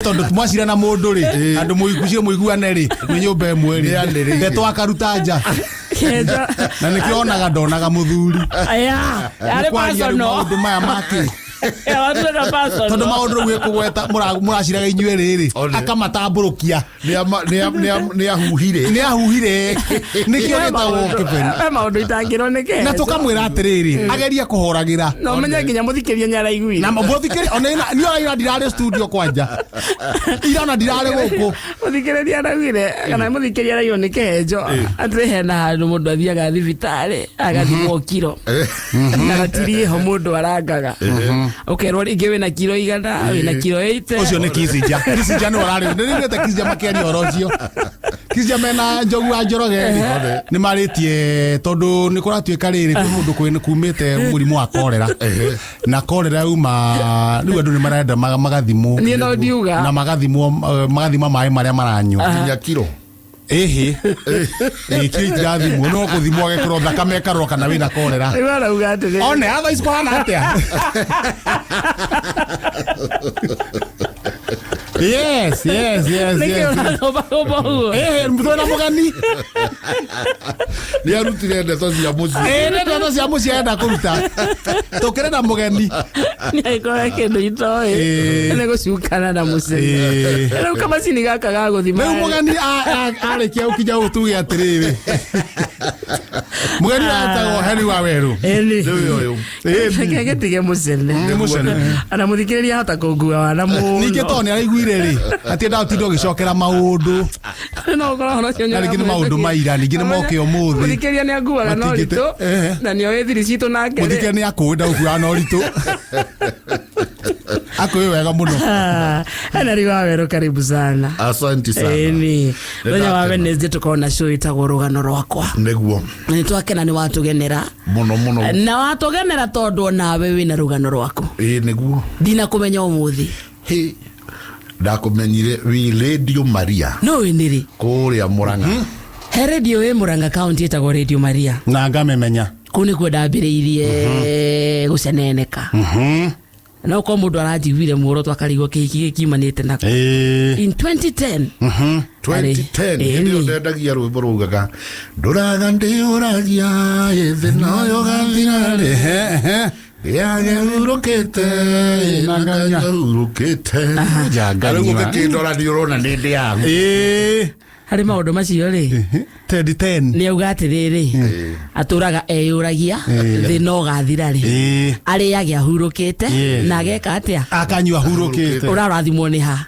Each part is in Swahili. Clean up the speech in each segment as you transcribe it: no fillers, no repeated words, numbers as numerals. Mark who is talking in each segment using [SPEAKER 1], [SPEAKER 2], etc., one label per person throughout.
[SPEAKER 1] Tondu mwacira na mundu ri andu muigucie muiguane ri ni nyumba imwe ri ndeto akaruta nja na nikionaga ndonaga muthuri
[SPEAKER 2] aya ari paso no
[SPEAKER 1] maundu maya maki
[SPEAKER 2] watu na paso
[SPEAKER 1] tondu maundu gwe kugweta muraciraga inyue riri akamatamburukia
[SPEAKER 3] ni ahuhire
[SPEAKER 1] nikio gitagwo kibeni
[SPEAKER 2] maundu itangironeke
[SPEAKER 1] na tukamwira atiriri ageria kuhoragira
[SPEAKER 2] no menya nginya muthikiria nyara igui
[SPEAKER 1] na muthikiria ona ni ora ndirare studio kwanja irona ndirare guku
[SPEAKER 2] muthikiria aragire kana muthikiria arayo ni kihenjo atire hena handu mundu athiaga thibitari agathimwo kiro na gatirie ho mundu arangaga ukerwo ringi wina kiro igana wina kiro 8
[SPEAKER 1] ucio ni kizija ni orari ndirite kizija makeni orocio kizija mena njogu wa njoroge ni maritie tondu ni kuratuika riri mundu kumite murimu wa korera na korera uma riu andu ni marenda magathimwo
[SPEAKER 2] ni no diuga
[SPEAKER 1] na magathimwo mai maria maranywa
[SPEAKER 3] nginya kiro
[SPEAKER 1] kiri tirathimwo no kuthimwo gekoro thakame karoka na wina korera
[SPEAKER 2] wala ugate
[SPEAKER 1] one atha iskwana atia Yes. Mtona mugani.
[SPEAKER 3] Ni arutire ndeto cia muci.
[SPEAKER 1] Ndeto cia muci enda kuruta. Tokere na mugani.
[SPEAKER 2] Ni ko kendo itoe. Ene go ciukana na muci. Ene kama sini gaka gago thima.
[SPEAKER 1] Meu mugani are kia ukija utuge atiriri. Mugani atago heri Waweru.
[SPEAKER 2] Eli.
[SPEAKER 3] Yo.
[SPEAKER 2] Getige mucene. Ana muthikiria hata kugua wana mu.
[SPEAKER 1] Niketone araigwire ri. Atienda utindo gicokera maundu.
[SPEAKER 2] No ngora hono cio
[SPEAKER 1] nyara. Ningine maundu maira, ningine moke umuthi.
[SPEAKER 2] Muthikiria ni aguaga no rito. Na ni oethiri citu nake.
[SPEAKER 1] Muthikiria ni akwenda ukua no rito. Ako wega muno.
[SPEAKER 2] Ana Waweru karibu sana.
[SPEAKER 3] Asante sana.
[SPEAKER 2] Ni. Ronya wa Wednesday tukona show itagwo Rugano Rwakwa.
[SPEAKER 3] Neguo.
[SPEAKER 2] Ni twakena ni watugenera.
[SPEAKER 3] Muno.
[SPEAKER 2] Na watugenera tondu nawe wina Rugano Rwaku.
[SPEAKER 3] Neguo.
[SPEAKER 2] Dina kumenya umuthi.
[SPEAKER 3] Ndakumenyire wi Radio Maria.
[SPEAKER 2] No winiri.
[SPEAKER 3] Kuria Muranga.
[SPEAKER 2] He radio we Muranga county itagwo Radio Maria.
[SPEAKER 1] Na ngamemenya.
[SPEAKER 2] Kuni kwa ndambiriirie guceneneka. Na uko mundu arajiguire muoro twakarigwo kiki kimanite nako. In 2010.
[SPEAKER 3] 2010 ndio ndendagia rwimbo rugaga nduraga ndiuragia yethe noyo gathirare yage urokete naganya urokete janganya kindora ndiurona ndinde yangu
[SPEAKER 2] hari maundu macio ri
[SPEAKER 1] 10
[SPEAKER 2] ni auga atiriri aturaga eyuragia thina ugathira ri ariage ahurukite na ageka atia
[SPEAKER 1] akanywa ahurukite
[SPEAKER 2] urarathimwo ni ha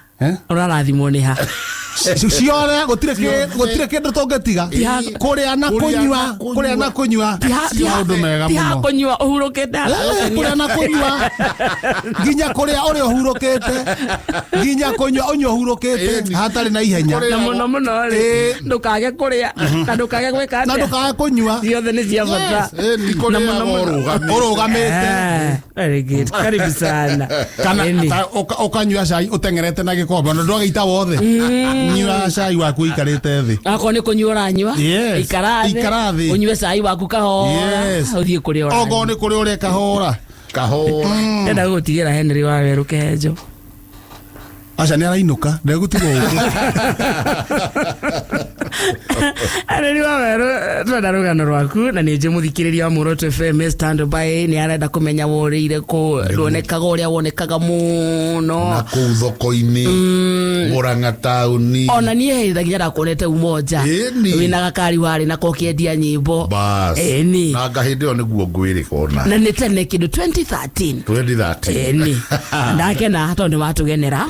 [SPEAKER 2] urarathimwo ni ha
[SPEAKER 1] ciore gutire kindu tongetiga kuria na kunywa maundu mega muno
[SPEAKER 2] kunywa uhurukite
[SPEAKER 1] kuria na kunywa nginya kuria uri uhurukite nginya kunywa unywa uhurukite hatari na ihenya
[SPEAKER 2] na muno ri ndukage kuria na ndukage gwika
[SPEAKER 1] na ndukage kunywa
[SPEAKER 2] ciothe ni cia bata
[SPEAKER 3] na muno
[SPEAKER 1] urugamite
[SPEAKER 2] very good karibu sana
[SPEAKER 1] kana ukanywa cai utengerete na gikombe na ndwageita wothe nyua cai waku ikarite thi
[SPEAKER 2] ako ni kunywa ranywa ikarathi unywe cai waku kahora uthie kuri ora
[SPEAKER 1] ogo ni kuri uri kahora
[SPEAKER 2] enda gutigira Henry Waweru kihenjo
[SPEAKER 1] acha ni arainuka ndegutigo
[SPEAKER 2] Henry Waweru twenda Rugano Rwaku na ni muthikiriria wa Muroto FM stand by ni arenda kumenya worire ko ruonekaga uria wonekaga muno
[SPEAKER 3] na ku thoko-ini Muranga tauni
[SPEAKER 2] ona nie herithagia ndakuonete umoja wina gakari wari na kokiendia nyimbo
[SPEAKER 3] ni na ngahindi o niguo ngwirikona
[SPEAKER 2] na ni tene kindu 2013 ni ndakena tondu watugenera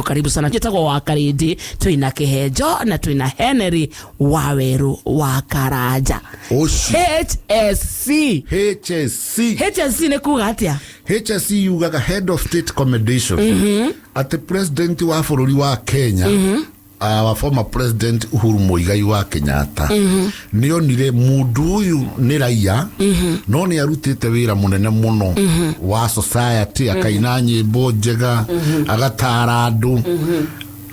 [SPEAKER 2] karibu sana kitagwo wa karindi twina kihenjo na twina Henry Waweru wa Karaja HSC ni kuga atia
[SPEAKER 3] HSC yugaga head of state commendations at president wa bururi wa Kenya our former president Uhuru Muigai wa Kenyatta nionire mundu uyu ni raia no ni arutite wira munene muno wa society akaina nyimbo njega agatara andu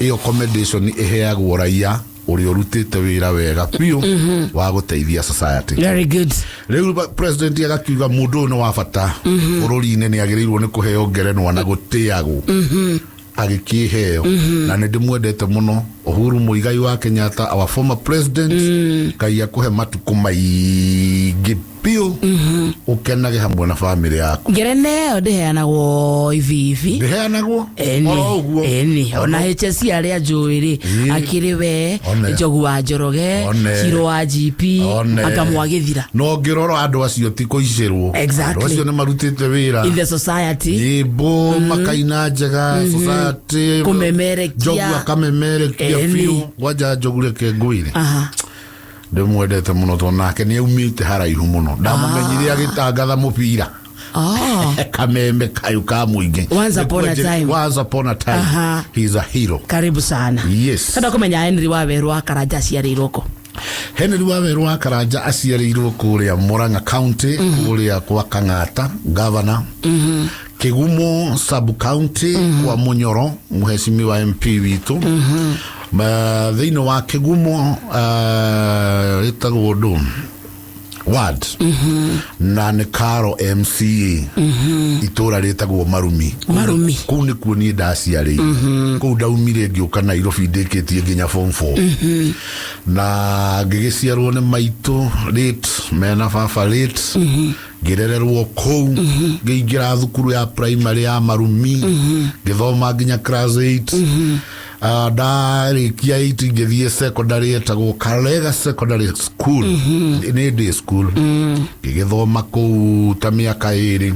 [SPEAKER 3] iyo commendation iheagwo raia uri urutite wira wega piu wa guteithia society
[SPEAKER 2] very good
[SPEAKER 3] riu president agakiuga mundu no wa bata bururi-ini ni agirirwo ni kuheo ngerenwa na gutiagwo agikiheo na ndimwendete muno Uhuru Muigai wa Kenyatta, our former president. Kai akuhe matuko maigi piu ukenage hamwe na family yako.
[SPEAKER 2] Ngerene ndeheanagwo ivi
[SPEAKER 3] ndeheanagwo
[SPEAKER 2] eni ona HSC aria njuiri akiriwe Njogu wa Njoroge Hiro wa GP akamwagithira
[SPEAKER 3] no ngiroro andu acio ti kuicirwo andu acio ni marutite wira
[SPEAKER 2] in the society
[SPEAKER 3] ibo makaina njega society
[SPEAKER 2] kumemerekia
[SPEAKER 3] Njogu akamemerekia fiu waja Njogu reke nguire ndimwendete muno to nake ni umite haraihu muno ndamumenyire agitangatha mupira kameme kayu ka muingi
[SPEAKER 2] once upon a time
[SPEAKER 3] he's a hero.
[SPEAKER 2] Karibu sana.
[SPEAKER 3] Yes.
[SPEAKER 2] Kada kumenya Henry Waweru Ngiraga aciarirwo ko
[SPEAKER 3] Henry Waweru Ngiraga aciarirwo kuria Murang'a County kuria kwa Kang'ata governor Kigumo sub county kwa Munyoro muheshimiwa wa MP witu thĩinĩ wa Kigumo ritagwo ward na nĩ Karo MCA itura ritagwo Marumi kuu nĩ kuo niĩ ndaciarĩirwo kuu ndaumire ngĩũka Nairobi ndĩkĩtie nginya form 4 na ngĩgĩciarwo nĩ maitho late mena baba late ngĩrererwo kuu ngĩingĩra thukuru ya primary ya Marumi ngĩthoma nginya class 8 ndarikia 8 ngĩthiĩ secondary etagwo Kalega Secondary School nĩ day school ngĩgĩthoma kuu ta mĩaka 2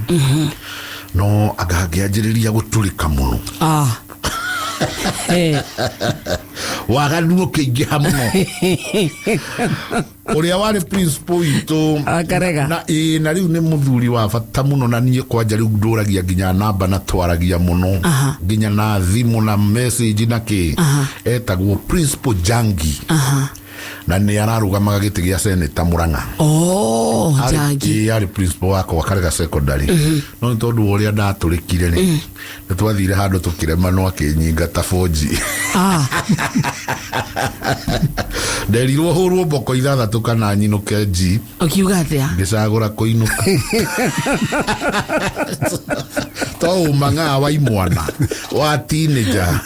[SPEAKER 3] no ngĩanjĩrĩria gũtũrĩka mũno waganu ũkĩingĩha mũno ũrĩa warĩ principal witũ na rĩu nĩ mũthuri wa bata mũno na niĩ kwanja rĩu ndũragia nginya namba na twaragia mũno nginya na thimũ na message na kĩ etagwo Principal Jangi na nĩ ararũgamaga gĩtĩ gĩa seneta Murang'a Jangi yarĩ principal wakwa Karega Secondary no tondũ ũrĩa ndatũrĩkire nĩ twathire handũ tũkĩrema no akĩnyinga ta Forji nderirwo hũrwo mboko 6 kana nyinũke G
[SPEAKER 2] ukiuga atĩa
[SPEAKER 3] ngĩcagũra kũinũka to mang'a wa imwana wa teenager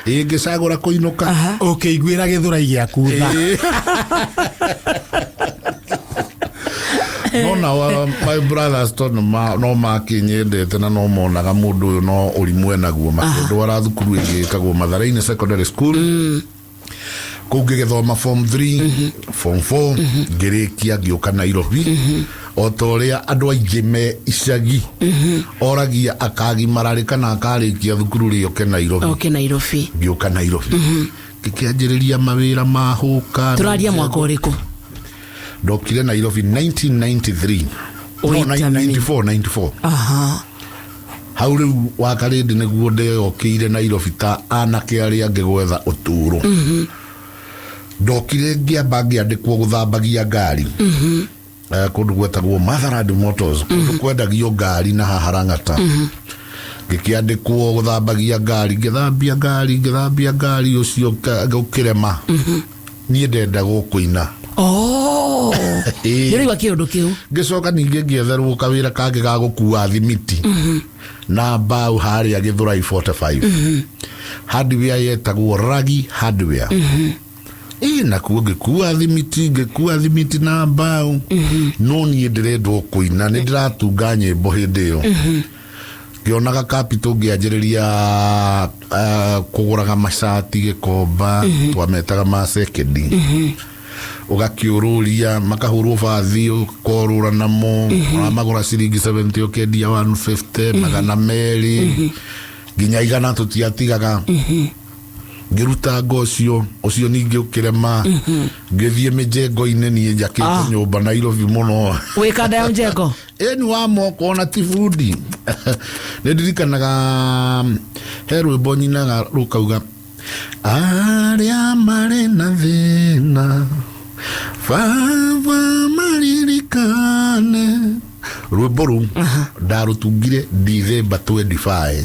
[SPEAKER 3] ngĩcagũra kũinũka
[SPEAKER 1] ũkĩiguĩra gĩthũrai gĩaku
[SPEAKER 3] no my brothers no makinyendete na no monaga mũndũ ũyũ no ũrimwe naguo makĩndwara thukuru ĩgĩkagwo Matharainĩ Secondary School kũu ngĩgĩthoma form 3 form 4 ngĩrĩkia ngĩũka Nairobi o ta ũrĩa andũ aingĩ me icagi oragia akagimararĩka na akarĩkia thukuru rĩoke Nairobi ngĩũka Nairobi ngĩkĩanjĩrĩria mawĩra mahũka
[SPEAKER 2] tũraria mwaka ũrĩkũ
[SPEAKER 3] ndokire Nairobi 1993 94 hau rĩu wakarĩndĩ nĩguo ndeyokĩire Nairobi ta anake arĩa ngĩgwetha ũtũũro ndokire ngĩamba ngĩandĩkwo gũthambagia ngari kũndũ gwetagwo Matharand Motors kũndũ kwendagio ngari na haha Lang'ata ngĩkĩandĩkwo gũthambagia ngari ngĩthambia ngari ũcio ũkĩrema niĩ ndendagwo kũina
[SPEAKER 2] nĩrĩwa kĩũndũ kĩu
[SPEAKER 3] ngĩcoka ningĩ ngĩetherwo kawĩra kangĩ ga gũkua thimiti na mbaũ harĩa Gĩthũrai 45 hardware yetagwo Ragi hardware nakuo ngĩkua thimiti na mbaũ no niĩ ndĩrendwo kũina nĩ ndĩratunga nyĩmbo hĩndĩ ĩyo ngĩonaga capital ngĩanjĩrĩria kũgũraga macati Gĩkomba twametaga ma second ugakiururia makahurwo bathi ukorura namo magura ciringi 70 ukendia 150 magana meri nginya igana tutiatigaga ngiruta ngocio ucio ningi ukirema ngithie mijengo-ini nie njakite nyumba Nairobi muno
[SPEAKER 2] wikanda ya mjengo
[SPEAKER 3] eni wa moko na tifudi ndirikanaga rwĩmbo nyinaga rukauga aria mare na thina Fava maririkane rwĩmbo rũu ndarutungire December 25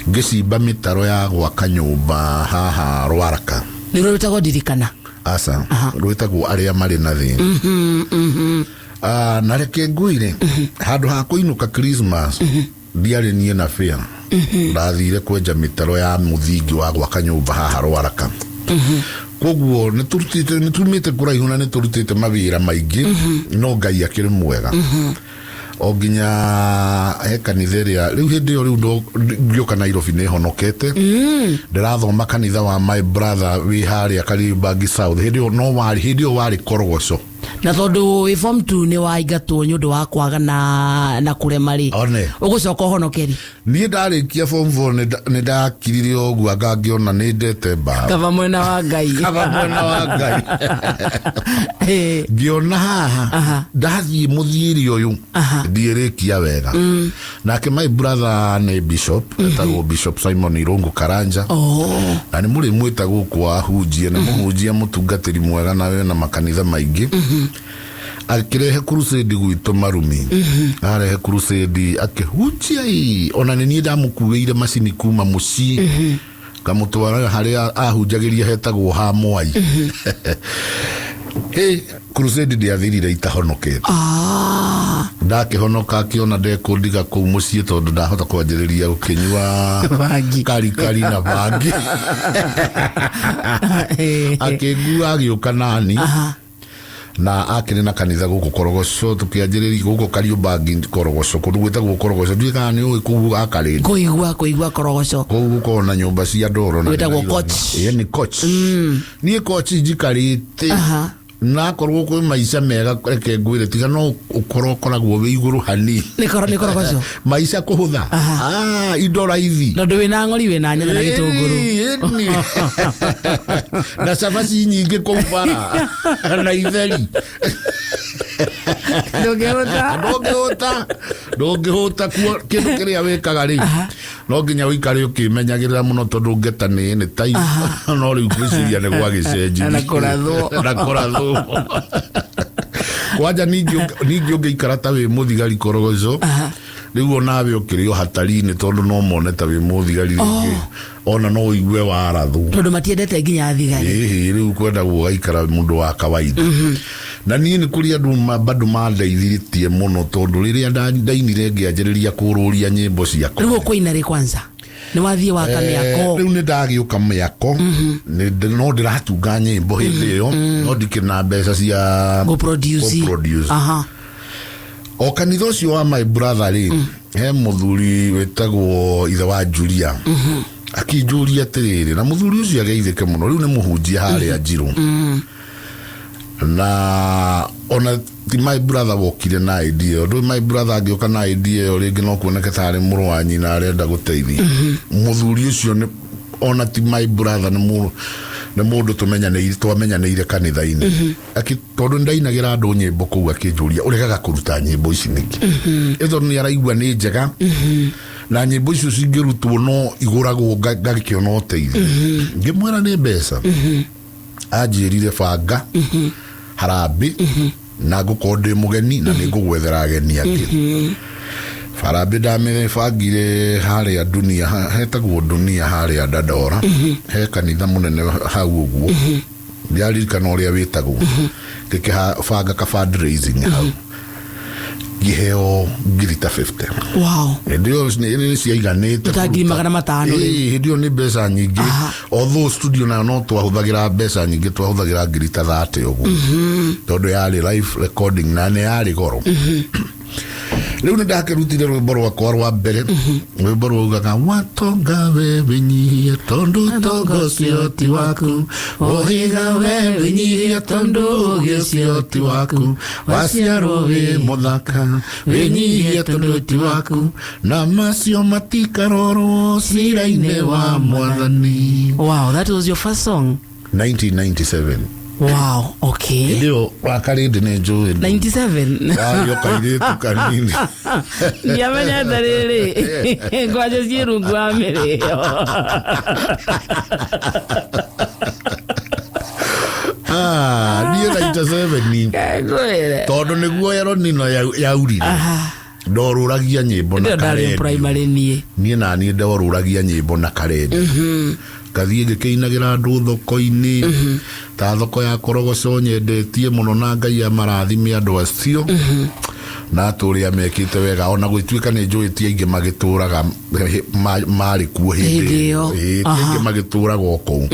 [SPEAKER 3] ngĩcimba mĩtaro ya gwaka nyũmba haha Rwaraka
[SPEAKER 2] nĩ rwĩtagwo ndirikana
[SPEAKER 3] asa rwĩtagwo aria marĩ na thĩna na reke ngwĩre handũ ha kũinũka Christmas ndiarĩ niĩ na fare ndathire kwenja mitaro ya muthingi wa gwaka nyumba haha Rwaraka koguo nitumite kuraihu na niturutite mawira maingi no Ngai akiri mwega o nginya kanitha riu hindi yo riu ngioka Nairobi ne honokete ndirathoma kanitha wa my brother wi haria Kariobangi South hindi yo wari Korogoco
[SPEAKER 2] na tondu we form 2 ni waigatwo nyundu wa kwaga na kuremari ugucoka honokeri
[SPEAKER 3] ni ndarikia form 4 ni ndakirire ogu angiona ni ndete ba
[SPEAKER 2] kava mwena wa Ngai
[SPEAKER 3] ngiona haha ndathie muthiri uyu ndiirikia wega nake my brother ni bishop etagwo Bishop Simon Irungu Karanja na ni muri mwita gukwa hunjie na muhunjia mutungatiri mwega na we na makanitha maingi akirehe crusade gwito Marumi arehe crusade akihunjia ona ni ndamukuire macini kuma muci kamutwara haria ahunjagiria hetagwo ha Mwai crusade ndiathirire itahonokete ndakihonoka akiona ndekundiga kuu mucii tondu ndahota kwanjiriria gukinyua kari na bangi akigua agiuka nani na akiri na kanitha guku Korogoco tukianjiriria guku Kariobangi Korogoco kundu gwitagwo Korogoco ndika ni kuu akari
[SPEAKER 2] kuigua Korogoco
[SPEAKER 3] kuu kona nyumba cia ndoro na
[SPEAKER 2] gwitagwo coach
[SPEAKER 3] ni coach ni coach njikarite na korwo kwi maisha mega reke ngwire tiga no ukoragwo wi iguru hani
[SPEAKER 2] ni Korogoco
[SPEAKER 3] maisha kuhutha indo raithi
[SPEAKER 2] no ndwi na ngori we na nyanya na gitunguru
[SPEAKER 3] na sabaci nyingi kumbara na itheri ndungihota kindu kiria wikaga ri no nginya wikare ukimenyagirira muno tondu ngeta ni tai no riu kwiciria ni gwa gicenji
[SPEAKER 2] na
[SPEAKER 3] kurathu kwaja ningi ungiikara ta wi muthigari Korogoco riu onawe ukirio hatarini tondu no mone ta wi muthigari ringi ona no igue warathu
[SPEAKER 2] tondu matiendete nginya thigari
[SPEAKER 3] riu kwenda gugaikara mundu wa kawaida na ni kuri andu bado mandeithiritie muno tondu riria ndainire ngianjiriria kururia nyimbo ciakwa
[SPEAKER 2] riu kuina ri kwanza ni wathie wa kamiako
[SPEAKER 3] riu ni ndagiuka miako no ndiratunga nyimbo hindi iyo no ndikina mbeca cia
[SPEAKER 2] go produce
[SPEAKER 3] o kanitha ucio wa my brother ri he muthuri wetagwo ithe wa Julia akinjuria tiriri na muthuri ucio ageithike muno riu ni muhunjia haria Njiru na ona ti my brother wokire na idea do my brother agioka na idea ringi no kuoneka tari murwanyi na arenda guteithia muthuri ucio ni ona ti my brother ni mundu twamenyanire kanitha-ini tondu ndainagira andu nyimbo kuu akinjuria uregaga kuruta nyimbo ici niki etho ni araigua ni njega na nyimbo icio cingirutwo no iguragwo ngagikiona uteithio ngimwira ni mbeca anjirire banga harambi na gukonde mugeni na ningugwethera ageni angi Farabi ndamire bangire haria dunia hetagwo dunia haria Dandora he kanitha munene hau uguo ndiaririkana uria witagwo banga ka fundraising hau giheo ngirita 50
[SPEAKER 2] wow
[SPEAKER 3] ndio ni ciaiganite
[SPEAKER 2] tutagi 500
[SPEAKER 3] ndio ni mbeca nyingi although studio na no twahuthagira mbeca nyingi twahuthagira ngirita 30 uguo tondu yari live recording na ne yari goro riu ni ndakerutire rwimbo rwakwa rwa mbere rwimbo rwaugaga watonga we winyihie tondu tongo cio ti waku ohiga we winyihie tondu ugi cio ti waku waciarwo wi muthaka winyihie tondu ti waku na macio matikarorwo cira-ini wa Mwathani.
[SPEAKER 2] Wow, that was your first song?
[SPEAKER 3] 1997.
[SPEAKER 2] Wow, okay.
[SPEAKER 3] Ndio wakaridi ni njui
[SPEAKER 2] 97.
[SPEAKER 3] Yo kairitu kanini.
[SPEAKER 2] Yamenya darere. Kwaje Ngiraga Ngaita.
[SPEAKER 3] Ni 97 ni. Tondu niguo yaro nino yaurire. Ndoruragia nyimbo na
[SPEAKER 2] karendi primary
[SPEAKER 3] nie na nie ndoruragia nyimbo na karendi kathie ngikinagira andu thoko-ini ta thoko ya Korogoco nyendetie muno na Ngai amarathime andu acio na turia mekite wega ona gwituika ni njuitie ingi magituraga mari kuo hindi ingi magituraga oko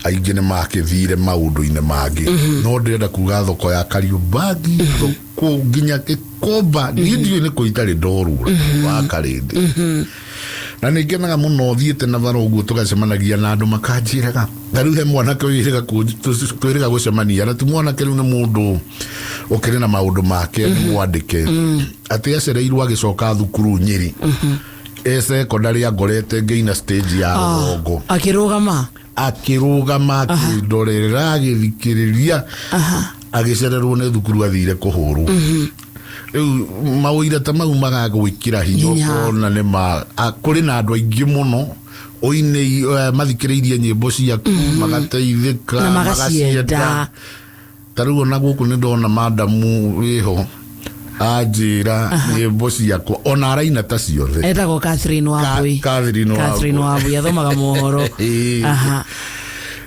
[SPEAKER 3] aingi ni makithire maundu-ine mangi no ndirenda kuga thoko ya Kariubangi thoko nginya Gikomba ndio ni kuitari ndorura wa Karindi na ningenaga muno thiete na varo uguo tugacemanagia na andu makanjiraga ngariu he mwanake twiriga gucemania na ti mwanake riu ni mundu ukiri na maundu make mwandike ati acereirwo agicoka thukuru Nyeri secondary agorete ngeina stage ya Rongo akirugama akindorera agithikiriria agicererwo ni thukuru athire kuhuru mawira ta mau magagwikira hinya na ne ma kuri na andu aingi muno oine mathikiriirie nyimbo ciaku magateithika
[SPEAKER 2] na magacienda
[SPEAKER 3] taruo na guku ni ndona madamu wiho ajira nyimbo ciakwa ona araina ta ciothe
[SPEAKER 2] etagwo Catherine Wabui athomaga mohoro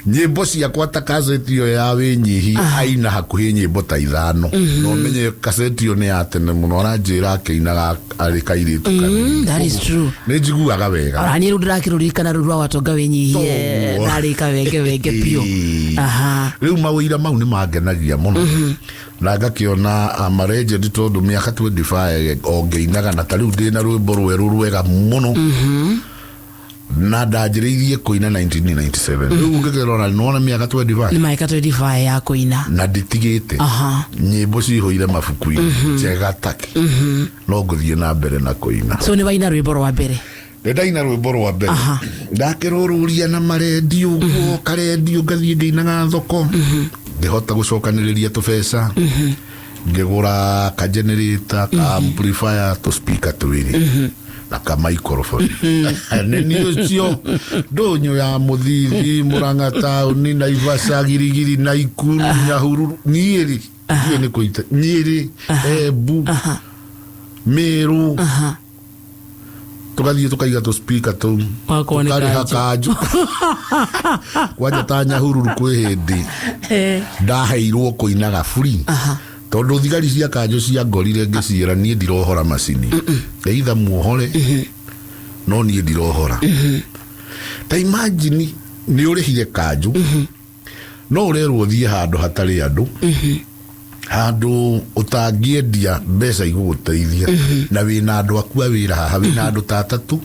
[SPEAKER 3] nyimbo ciakwa ta kaseti iyo ya winyihi aina hakuhi nyimbo ta 5 no menye kaseti iyo ni atene muno aranjira akeinaga ari kairitu
[SPEAKER 2] that is true
[SPEAKER 3] ni njiguaga wega
[SPEAKER 2] arani ru ndirakirurikana rurwa watonga winyihi ndari kawenge pio
[SPEAKER 3] riu mawira mau ni mangenagia muno na ngakiona amareje tondu miaka 25 ongeinaga na tariu ndina rwimbo rweru rwega muno na ndajiririe kuina 1997 riu ngikirora nona miaka 25
[SPEAKER 2] ni miaka 25 ya kuina
[SPEAKER 3] na nditigite nyimbo cihoire mabuku-ini njega taki no nguthie na mbere na kuina
[SPEAKER 2] so ni waina rwimbo rwa mbere
[SPEAKER 3] ndaina rwimbo rwa mbere ndakirururia na maredio guo karedio ngathie ngeinaga thoko ngihota gucokaniriria tubeca ngigura ka generator ka amplifier to speaker twiri na ka microphone nini cio ndonyo ya Muthithi Murang'a tauni Naivasha Girigiri Naikuru Nyahururu Nyeri ni kuita Nyeri Embu Meru tukathie tukaiga to speaker tu tukari hakaju kwaja ta Nyahururu kwi hindi ndaheirwo kuinaga free tondu thigari cia kanjo cia ngorire ngiciira nie ndirohora macini eitha muohore no nie ndirohora ta imagine ni urihire kanjo no urerwo thie handu hatari andu handu utangiendia mbeca iguguteithia na wina andu aku awira haha wina andu ta 3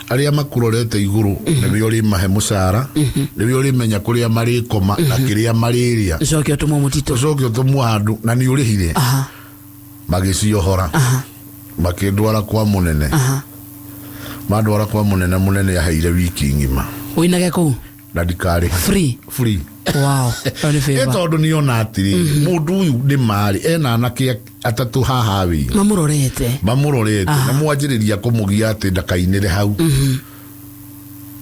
[SPEAKER 3] aria makurorete iguru niwe uri mahe mucara niwe uri menya kuria marikoma na kiria mariria
[SPEAKER 2] cokio tumo mutito
[SPEAKER 3] cokio tumo handu na ni urihire magiciohora makindwara kwa munene madwara kwa munene yaheire wiki ngima
[SPEAKER 2] uinage ku
[SPEAKER 3] na ndikari free
[SPEAKER 2] wow only favor
[SPEAKER 3] tondu ni ona atiri mundu uyu ni mari ena anake atatu haha wi
[SPEAKER 2] mamurorete
[SPEAKER 3] na mwanjiriria kumugia ati ndakainire hau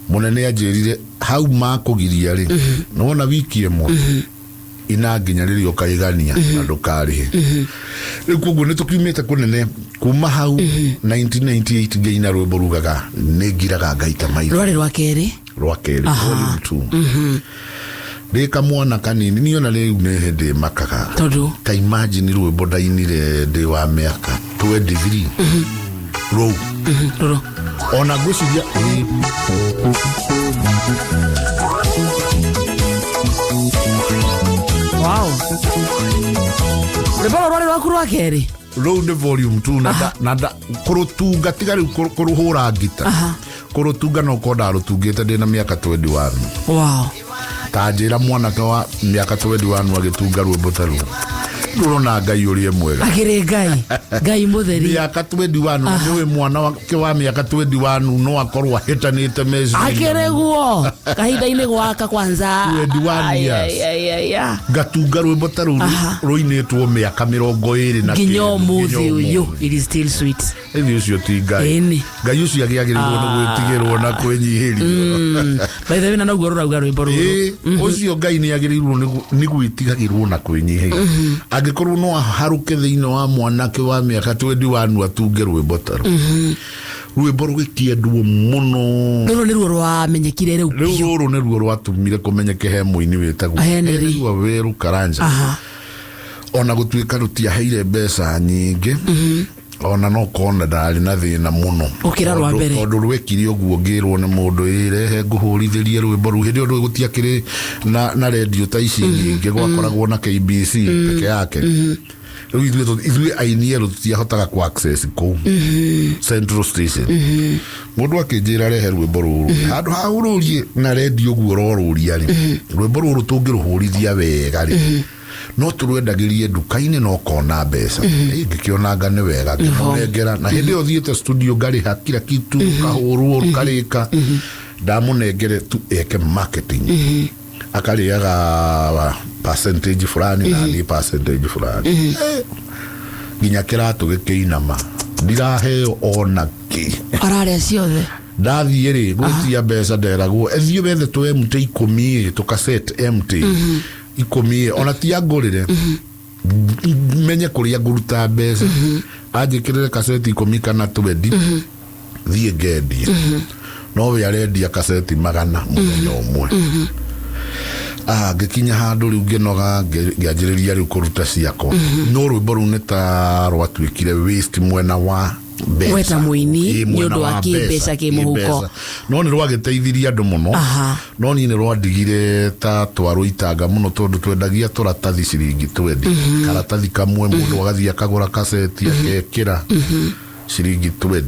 [SPEAKER 3] munene anjirire hau makugiria ri nona wiki emwe ina nginya ririo kaigania na ndukarihe riu koguo ni tukiumite kunene kuma hau 1998 ngeina rwimbo rugaga ni Ngiraga Ngaita Maithori
[SPEAKER 2] rwa keri
[SPEAKER 3] volume 2 Rika mwana kanini niona riu ni hindi makaga
[SPEAKER 2] tondu
[SPEAKER 3] ta imagine rwimbo ndainire ndi wa miaka 23 ro ona guciria
[SPEAKER 2] wow rwimbo rwa kurwa keri
[SPEAKER 3] road volume 2 na kurutunga tigari kuruhura ngita kurutunga no koda rutungite ndina miaka 21
[SPEAKER 2] wow
[SPEAKER 3] tajira mwana kwa miaka 21 agitunga rwimbo taru ndurona Ngai uri mwega
[SPEAKER 2] agire Ngai mutheri
[SPEAKER 3] miaka 21 niwe mwana wa miaka 21 no akorwa hitanite mezi
[SPEAKER 2] akireguo kahinda-ini gwaka kwanza
[SPEAKER 3] 21 years gatunga rwimbo taru ruinitwo miaka 20 na
[SPEAKER 2] nginyo muthi uyu it is still sweet
[SPEAKER 3] ethi ucio ti Ngai ucio agiagirwo no gwitigirwo na kwinyihirio
[SPEAKER 2] by the way na naguo rurauga rwimbo ruru
[SPEAKER 3] ucio Ngai ni agirirwo ni gwitigagirwo na kwinyihirio agikorwo no haruke thiini wa mwanake wa miaka 21 atunge rwimbo taru rwimbo rwikiendwo muno
[SPEAKER 2] ruru ni ruo rwamenyekire riu
[SPEAKER 3] ruru ni ruo rwatumire kumenyeke he muini witagwo
[SPEAKER 2] Waweru
[SPEAKER 3] Waweru Karanja ona gutuika rutiaheire mbeca nyingi ona no kona ndari na thina muno
[SPEAKER 2] ukira rwa mbere
[SPEAKER 3] ondu rwekire uguo ngirwo ni mundu irehe nguhurithirie rwimbo ru hindi ondu gutiakire na radio ta ici nyingi gwakoragwo na KBC peke yake ithuĩ aini erũ tutiahotaga ku access kũu Central Station mũndũ akĩnjĩra rehe rwĩmbo rũrũ handũ ha ũrũrie na redio guo rũrũria rĩ rwĩmbo rũrũ tũngĩrũhũrithia wega rĩ no tũrwendagĩrie nduka-inĩ no kona mbeca ngĩkĩonanga nĩ wega ngĩmũnengera na hĩndĩ ĩyo thiĩte studio ngarĩha kila kitu kahũrwo karĩka ndamũnengere tu eke marketing akariaga percentage fulani na ni percentage fulani nginya kiratu gĩkĩinama ndiraheo ona ki
[SPEAKER 2] ararĩa ciothe
[SPEAKER 3] ndathie rĩ gũtia mbeca nderagwo ethiĩ wethe tũ MT 10 tũkaset MT 10 ona ti angũrĩre menye kũrĩa ngũruta mbeca anjĩkĩrĩre kaseti 10 kana 20 thiĩ ngendie no we arendia kaseti 100 mũthenya ũmwe ngĩkinya handũ rĩu ngĩnoga ngĩanjĩrĩria rĩu kũruta ciakwa no rwĩmbo rũu nĩ ta rwatuĩkire waste mwena wa mbeca
[SPEAKER 2] weta mũini nĩ ũndũ wa kĩmbeca kĩmũhuko
[SPEAKER 3] no nĩ rwagĩteithirie andũ mũno no niĩ nĩ rwandigire ta twarwo itanga mũno tondũ twendagia tũratathi ciringi 20 karatathi kamwe mũndũ agathiĩ akagũra kaseti agekĩra ciringi 20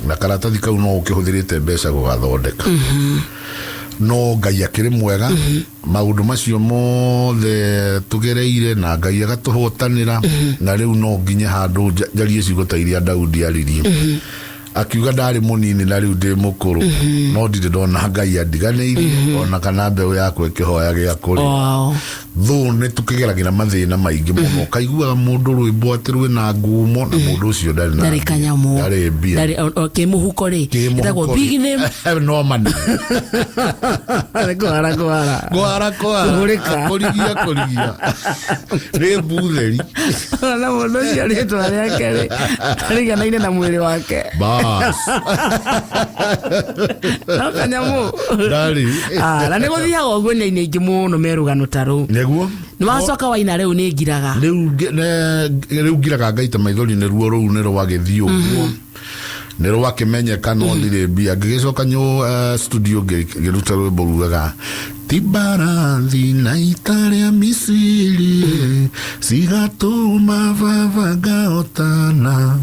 [SPEAKER 3] na karatathi kau no ũkĩhũthĩrĩte mbeca gũgathondeka no Ngai akĩrĩ mwega maũndũ macio mothe tugereire na Ngai agatũhotanĩra na rĩu no nginye handũ njarie ciugo ta iria Daudi aririe akiuga ndarĩ mũnini na rĩu ndĩ mũkũrũ no ndirĩ ndona Ngai andiganĩirie ona kana mbeũ yakwa ĩkĩhoya gĩa kũrĩa thũ nĩ tũkĩgeragĩra mathĩna maingĩ mũno kaiguaga mũndũ rwĩmbo atĩ rwĩna ngumo na mũndũ ũcio ndarĩ
[SPEAKER 2] kanyamũ
[SPEAKER 3] ndarĩ mbia
[SPEAKER 2] kĩmũhuko rĩ ĩtagwo big name
[SPEAKER 3] no money
[SPEAKER 2] kwara
[SPEAKER 3] kũrigia rĩ mbutheri
[SPEAKER 2] na mũndũ ũcio rĩtwa rĩake rĩ rĩiganaine na mwĩrĩ wake
[SPEAKER 3] bas
[SPEAKER 2] no kanyamũ
[SPEAKER 3] ndarĩ
[SPEAKER 2] na nĩ gũthiaga ũguo nĩ ingĩ mũno merũgano ta rũu
[SPEAKER 3] nĩguo
[SPEAKER 2] nĩ wacoka waina rĩu nĩ Ngiraga
[SPEAKER 3] rĩu Ngiraga Ngaita Maithori nĩruo rũu nĩ rwagĩthiĩ ũguo nĩ rwakĩmenyeka no ndirĩ mbia ngĩgĩcoka studio ngĩruta rwĩmbo rugaga tibarathi na itarĩa Misiri cigatũma baba ngahotana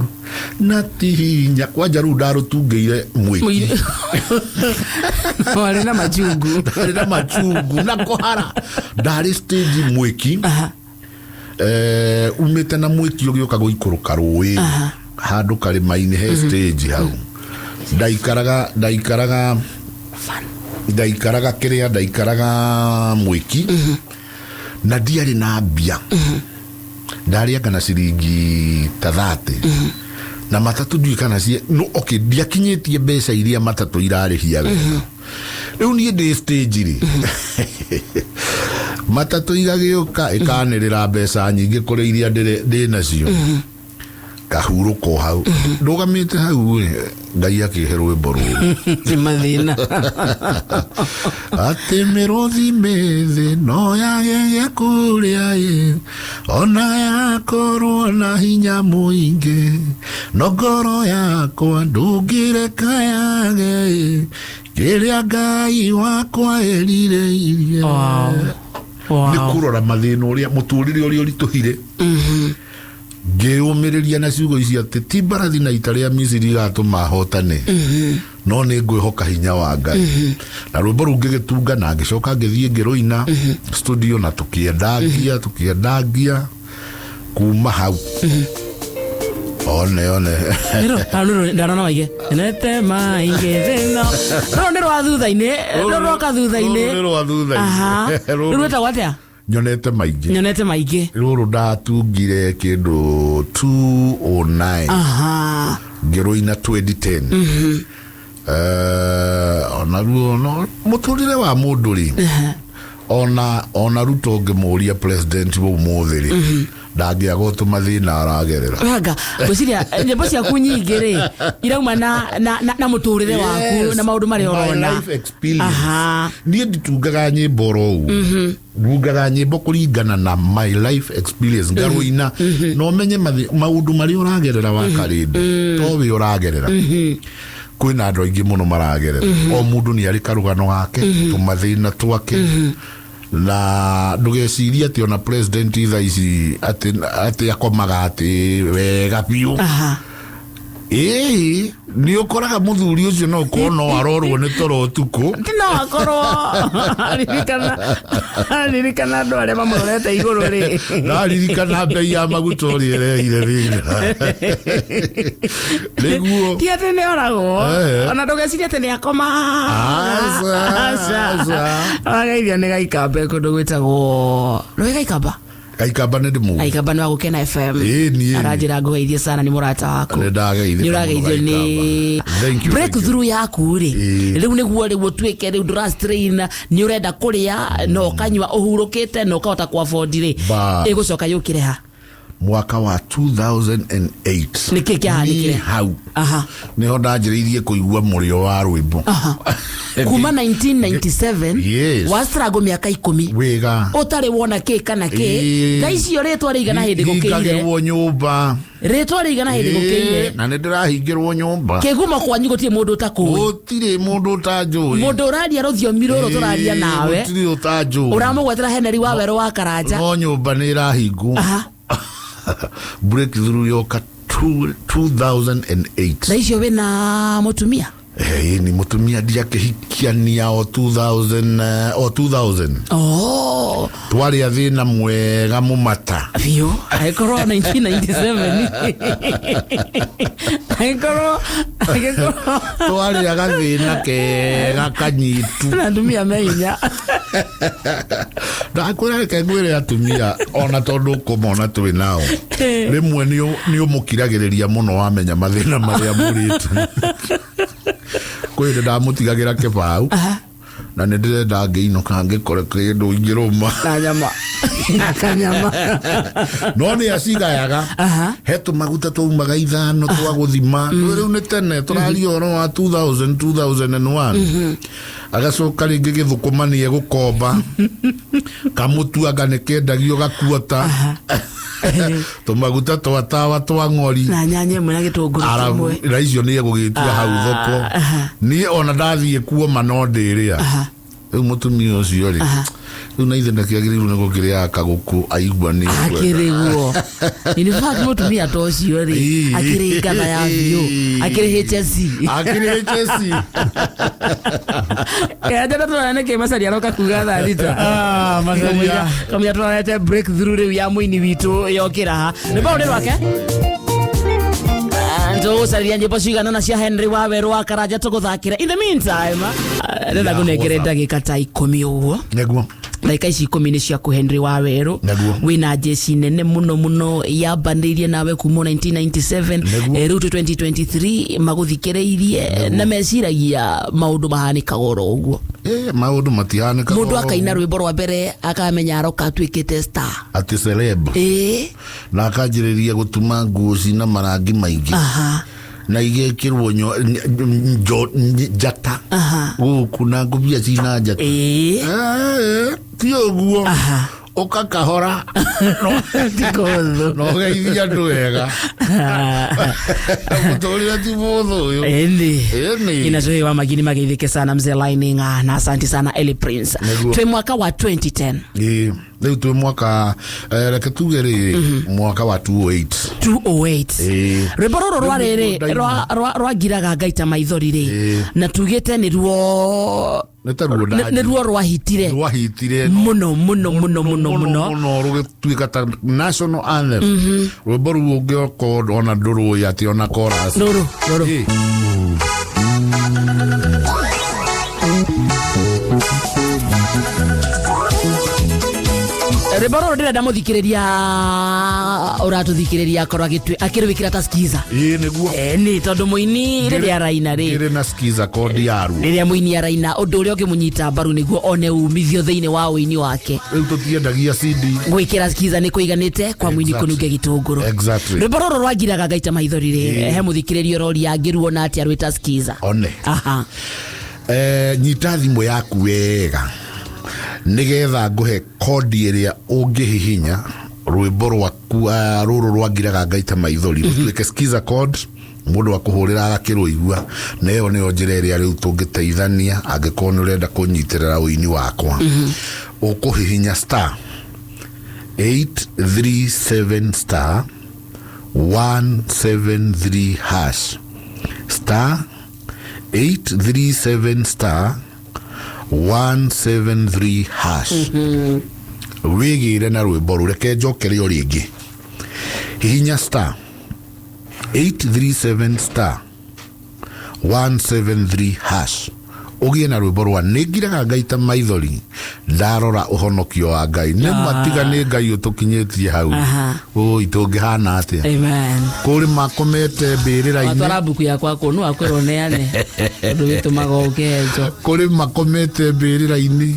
[SPEAKER 3] na tihinya kwanja rĩu ndarũtungĩire mwĩki
[SPEAKER 2] warĩ na machungu
[SPEAKER 3] na kũhara ndarĩ stage mwĩki umĩte na mwĩki ũgĩũka gũikũrũka rũĩ handũ karĩma-inĩ he stage hau ndaikaraga mwĩki na ndiarĩ na mbia ndarĩaga na ciringi ta 30 na matatũ ndiũĩ kana no okay ndiakinyĩtie mbeca iria matatũ irarĩhia wega rĩu niĩ ndĩ stage rĩ matatũ igagĩũka ĩkanĩrĩra mbeca nyingĩ kũrĩ iria ndĩ nacio kahurũko hau ndũgamĩte hau Ngai akĩhe rwĩmbo rũu
[SPEAKER 2] nĩ mathĩna
[SPEAKER 3] atĩ mĩrũthi mĩthĩ no yagege kũrĩa ona yakorwo na hinya mũingĩ no ngoro yakwa ndũngĩreka yage kĩrĩa Ngai wakwa erirĩirie nĩ kũrora mathĩna ũrĩa mũtũrĩre ũrĩa ũritũhire ngĩũmĩrĩria na ciugo ici atĩ ti mbarathi na ita rĩa Misiri gatũma hotane no nĩ ngwĩhoka hinya wa Ngai na rwĩmbo rũu ngĩgĩtunga na ngĩcoka ngĩthiĩ ngĩrũina studio na tũkĩendangia kuma hau one
[SPEAKER 2] ndarona waige nete maingĩ thĩno rũrũ nĩ rwa thutha-inĩ rũroka thutha-inĩ rũu rwĩtagwo atĩa
[SPEAKER 3] nyonete maingĩ rũrũ ndatungire kĩndũ 209 ngĩrũina 2010 ona ruo mũtũrĩre wa mũndũ rĩ ona Ruto ngĩmũria president wa ũmũthĩ rĩ Ndagia gutuma thina aragerera.
[SPEAKER 2] Wanga guciria nyimbo cia kunyingiri irauma na muturire waku na maundu mari orona.
[SPEAKER 3] Life experience. Nie nditungaga nyimbo ro. Ndugaga nyimbo kuringana na my life experience ngaruina no menye maundu mari oragerera wakarinde. Towe oragerera. Kwina andu aingi muno maragerera. O mundu ni ari karugano gake tumathina twake. Na ndugeciria ati ona president itha ici ati akomaga ati wega biu. Ni ukoraga muthuri ucio no ukorwo no arorwo ni toro utuku.
[SPEAKER 2] No akorwo aririkana andu aria mamurorete iguru ri.
[SPEAKER 3] Aririkana mbei ya maguta uri ire. Niguo.
[SPEAKER 2] Ti ati ni oragwo. Ona ndugeciria ati ni akoma. Agaithia ni Gaikamba kundu gwitagwo. Rwe Gaikamba.
[SPEAKER 3] Gaikamba ni ndimu.
[SPEAKER 2] Gaikamba ni wa Gukena FM. Arajira ngugeithie sana ni murata waku. Ni urageithio ni breakthrough yaku ri. Riu niguo riu twike riu strain ni urenda kuria no kanywa uhurukite no kahota kwa afford ri. Igucoka yukire ha.
[SPEAKER 3] Mwaka wa 2008
[SPEAKER 2] niki kiahanikire
[SPEAKER 3] hau niho ndanjiriirie kuigua murio wa rwimbo
[SPEAKER 2] kuma 1997 wastrago miaka 10
[SPEAKER 3] wega
[SPEAKER 2] utari wona ke kana ke gaicio retwa rigana hindi gukiire
[SPEAKER 3] ngirwo nyumba
[SPEAKER 2] retwa rigana hindi gukiire
[SPEAKER 3] na ndirahingirwo nyumba
[SPEAKER 2] keguma kwanyu gutie mundu utakui
[SPEAKER 3] gutire mundu utanjui
[SPEAKER 2] mundu uraria ruthiomi ruru turaria nawe
[SPEAKER 3] gutire utanjui
[SPEAKER 2] uramugwetera Henry Waweru wa Karanja
[SPEAKER 3] no nyumba ni irahingu breakthrough yoka 2008
[SPEAKER 2] na icio wina mutumia
[SPEAKER 3] ni mutumia ndiakihikiania o 2000 twari athina mwega mumata
[SPEAKER 2] bio aikoro 1997 aikoro
[SPEAKER 3] twari agathina kega kanyitu
[SPEAKER 2] na ndumia meinya
[SPEAKER 3] ndakwira ke ngwire atumia ona tondu kumona twi nao rimwe ni umukiragiriria muno wamenya mathina maria muritu kwire ndamutigagira kibau na ndirenda ngiinoka ngikore kindu ingiruma
[SPEAKER 2] na nyama akanyama
[SPEAKER 3] no ni asigayaga hetu maguta tumaga ithano twaguthima riu ni tene turari oro wa 2001 agacoka ringi githukumanie gukomba kamutuaga ni kendagio gakuota tumaguta twatawa twa ng'ori
[SPEAKER 2] na nyanye mwana gitunguru kimwe
[SPEAKER 3] na icio ni egugitua hau thoko ni ona ndathie kuo manondiria riu mutumia ucio ri riu na ithe ndakiagiriru ni gukiria kaguku aigua ni
[SPEAKER 2] akiriguo in fact mutumia to ucio ri akirigana ya bio akirihichesi ya jana tunaona ke masari aroka kugatha thita masaria kama tunaona breakthrough riu ya muini witu yokira ha ni baunde wake ndo saria nyimbo cigana na cia Henry Waweru wa Karanja tuguthakira in the meantime ndenda kunengere ndagika ta 10 uguo
[SPEAKER 3] neguo
[SPEAKER 2] like ici 10 ni cia ku Henry Waweru wina jesi nene muno yambanirie nawe kuma 1997 riu 2023 maguthikireirie na meciragia maundu mahanika goro uguo
[SPEAKER 3] maundu matihanika
[SPEAKER 2] mundu akaina rwimbo rwa mbere akamenya aroka twikite star
[SPEAKER 3] ati celeb na akajiriria gutuma nguo cina marangi maingi na igekirwo jata kuna ngubia cina jata tio guo ukakahora no geithia ndu wega mutorira ti muthu uyu
[SPEAKER 2] inazoe wa magini mageithike sana mzee Lining na asante sana Eli Prince twe mwaka wa 2010
[SPEAKER 3] leo tu mwaka reke tugere mwaka wa
[SPEAKER 2] 208 rebororo rwarere rwa Ngiraga Ngaita Maithori ri na tugete ni ruo rwahitire muno
[SPEAKER 3] rugituika ta national anthem rwimbo ruo ngiko ona nduru yati ona chorus
[SPEAKER 2] nduru Rebaro ndira muthikiriria uratuthikiriria korwa akirwikira ta skiza
[SPEAKER 3] niguo
[SPEAKER 2] ni tondu muini riria raina ri
[SPEAKER 3] na skiza kodi yaru
[SPEAKER 2] riria muini araina undu uria ungimunyita mbaru niguo one umithio thiini wa uini wake
[SPEAKER 3] riu tutiendagia CD
[SPEAKER 2] gwikira skiza ni kuiganite kwa muini kunungia gitunguru Rebaro Rwa Ngiraga Ngaita Maithori ri he muthikiriria rori angiruo na ati arwita skiza
[SPEAKER 3] one nyita thimu yaku wega nigetha nguhe kodi iria ungihihinya rwimbo rwaku ruru rwa Ngiraga Ngaita Maithori tuike skiza code mundu wa kuhurira agakirugua neyo niyo njira iria riu tungiteithania angikorwo ni urenda kunyitirira uini wakwa ukuhihinya star 837 star 173 hash star 837 star 173 hash wigire na rwimbo rureke njokere yo ringi hihinya star 837 star 173 hash ugie na rwimbo rwa Ngiraga Ngaita Maithori ndarora uhonokio wa Ngai ne matiga ni Ngai utukinyetie hau itungihana atia
[SPEAKER 2] amen
[SPEAKER 3] kuri makomete mbirira-ini
[SPEAKER 2] atwara buku yakwa kunu akwirwo neane undu witumaga ukihenjo
[SPEAKER 3] kuri makomete mbirira-ini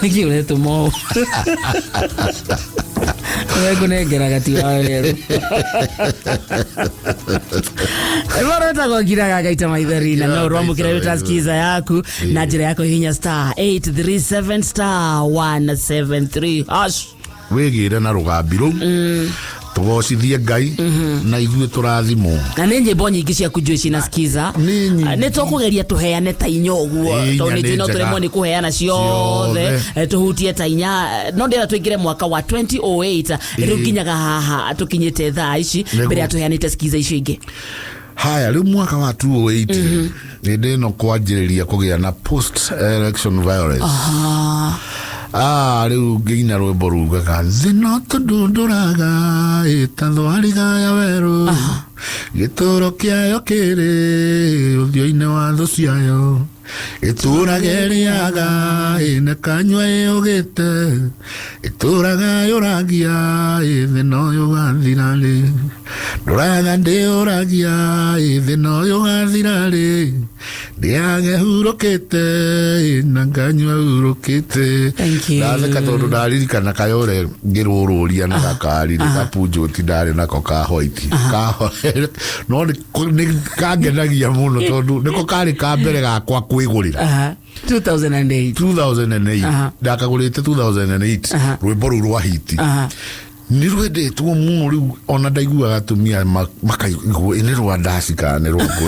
[SPEAKER 2] niki uretumo Wego negeraga ti waweru Eborota kwa Ngiraga Ngaita Maithori na no rwamukira wita skiza yaku na njira yako hinya star 837 star 173 hash
[SPEAKER 3] wigire na rugambiru tugocithie Ngai na ithuĩ turathimwo
[SPEAKER 2] na nĩ nyĩmbo nyingĩ cia kũnjũici na skiza nĩ tũkũgeria tũheane ta inya ũguo tondũ nĩ no tũremwo nĩ kũheana ciothe tũhutie ta inya no ndĩra tũingĩre mwaka wa 2008 rĩu nginyaga haha tũkinyĩte thaa ici mbere ya tũheanĩte skiza icio ingĩ
[SPEAKER 3] haya rĩu mwaka wa 2008 hĩndĩ ĩno kwanjĩrĩria kũgĩa na post election violence rĩu ngĩina rwĩmbo rugaga thĩna tũndũndũraga ĩtathwariga ya werũ gĩtũũro kĩayo kĩrĩ ũthiũ-inĩ wa thũ ciayo itũũraga ĩrĩaga ĩna kanyua ĩyũgĩte itũũraga yũragia thĩna ũyũ ũgathira rĩ ndũraga ndĩyũragia thĩna ũyũ ũgathira rĩ ndĩage hurũkĩte na kanyua hurũkĩte ndatheka tondũ ndaririkana kayore ngĩrũrũria na gakari gapunjũti ndarĩ nako ka white no nĩ kangenagia mũno tondũ nĩko karĩ ka mbere gakwa kwĩgũrĩra
[SPEAKER 2] 2008
[SPEAKER 3] ndakagũrĩte 2008 rwĩmbo rũu rwa hiti nĩ rwendetwo mũno rĩu ona ndaiguaga atumia makaigua nĩ rwa ndaci kana nĩ rwongo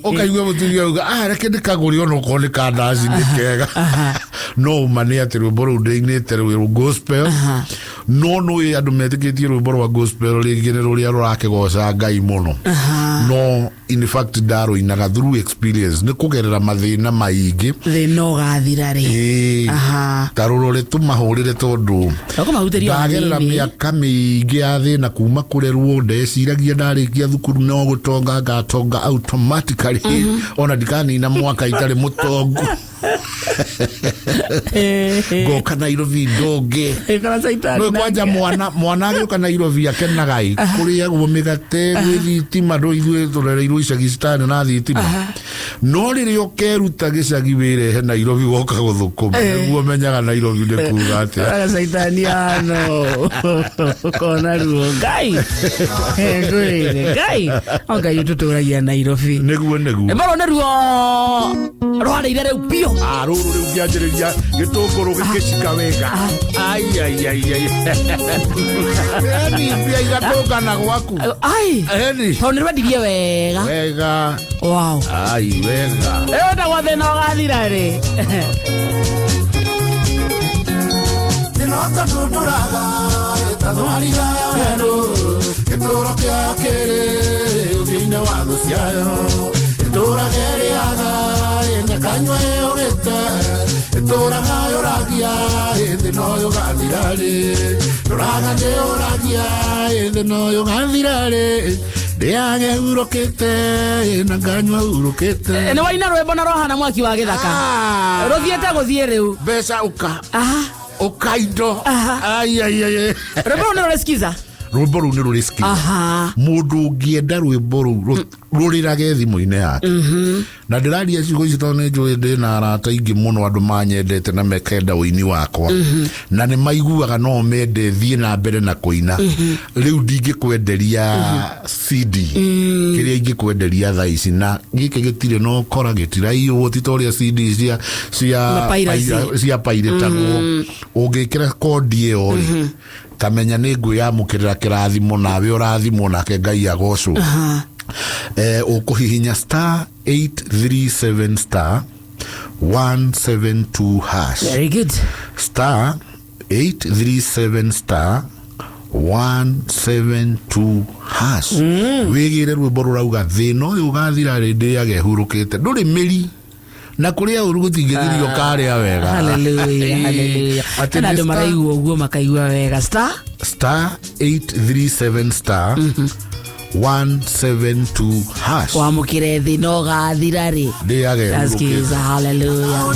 [SPEAKER 3] ũkaigua mũtumia auga reke ndĩkagũre ona okorwo nĩ ka ndaci nĩ kega no uma nĩ atĩ rwĩmbo rũu ndĩinĩte rwĩ gospel no nĩ andũ metĩkĩtie rwĩmbo rwa gospel rĩngĩ nĩ rũrĩa rũrakĩgoca Ngai mũno no in fact ndarũinaga through experience nĩ kũgerera mathĩna maingĩ
[SPEAKER 2] thĩna ũgathira rĩ
[SPEAKER 3] ta rũrore tũmahũrĩre tondũ ndagerera mĩaka mĩingĩ ya thĩna kuma kũrerwo ndeciragia ndarĩkia thukuru no gũtonga ngatonga automatically ona ndikanina mwaka itarĩ mũtongu ngoka Nairobi ndonge no kwanja mwana agĩũka Nairobi akenaga kũrĩagwo mĩgate gwĩ thitima ndũ ithuĩ tũrereirwo icagi citarĩ na thitima no rĩrĩa ũkeruta gĩcagi wĩrehe Nairobi woka gũthũkũma nĩguo menyaga Nairobi nĩ kuuga atĩa
[SPEAKER 2] agacaitani ano kona ruo Ngai ngwĩre Ngai o Ngai ũtũtũragia Nairobi
[SPEAKER 3] nĩguo
[SPEAKER 2] embaro nĩ ruo rwarĩire rĩu biũ
[SPEAKER 3] rũrũ rĩu ngĩanjĩrĩria gĩtũngũrũ gĩgĩcika wega eni mbia igatũngana gwaku
[SPEAKER 2] eni tondũ nĩ rwendirie wega wow
[SPEAKER 3] wega
[SPEAKER 2] ndagwo thĩna ũgathira rĩ
[SPEAKER 3] thĩna tũndũndũraga ĩtathwariga ya werũ gĩtũũro kĩayo kĩrĩ ũthiũ-inĩ wa thũ ciayo itũũraga ĩrĩaga ĩna kanyua ĩyũgĩte itũũraga yũragia thĩna ũyũ ũgathira rĩ ndũraga ndĩyũragia thĩna ũyũ ũgathira rĩ ndiage urokete na nganywa urokete
[SPEAKER 2] ni waina rwimbo na rohana mwaki wa githaka ruthiete guthie riu
[SPEAKER 3] besa ukaindo ai
[SPEAKER 2] rwimbo ni skiza
[SPEAKER 3] rwimbo ru ni skiza mundu ngienda rwimbo ru rurirage thimu-ini yake na ndiraria ciugo ici tondu njui ndina arata ingi muno andu manyendete na mekenda uini wakwa na ni maiguaga no mende thie na mbere na kuina riu ndingikwenderia CD kiria ingikwenderia thaa ici na giki gitire no kora gitiraiywo titoria CD cia pairetagwo ungikira kodi iyo kamenya ni ngwiyamukirira kirathimo nawe urathimo nake Ngai agocwo ukuhihinya star 837 star 172 hash.
[SPEAKER 2] Very good.
[SPEAKER 3] Star 837 star 172 hash. Wigire rwimbo rurauga thino ugathira rindi yage hurukite nduri miri na kuria urugutingirio karia wega.
[SPEAKER 2] Hallelujah, hallelujah. Kana ndo maraigua uguo makaigua wega star
[SPEAKER 3] 837 star 172 hash.
[SPEAKER 2] Wamukire thino gathira ri.
[SPEAKER 3] Ndiage
[SPEAKER 2] skiza. Hallelujah.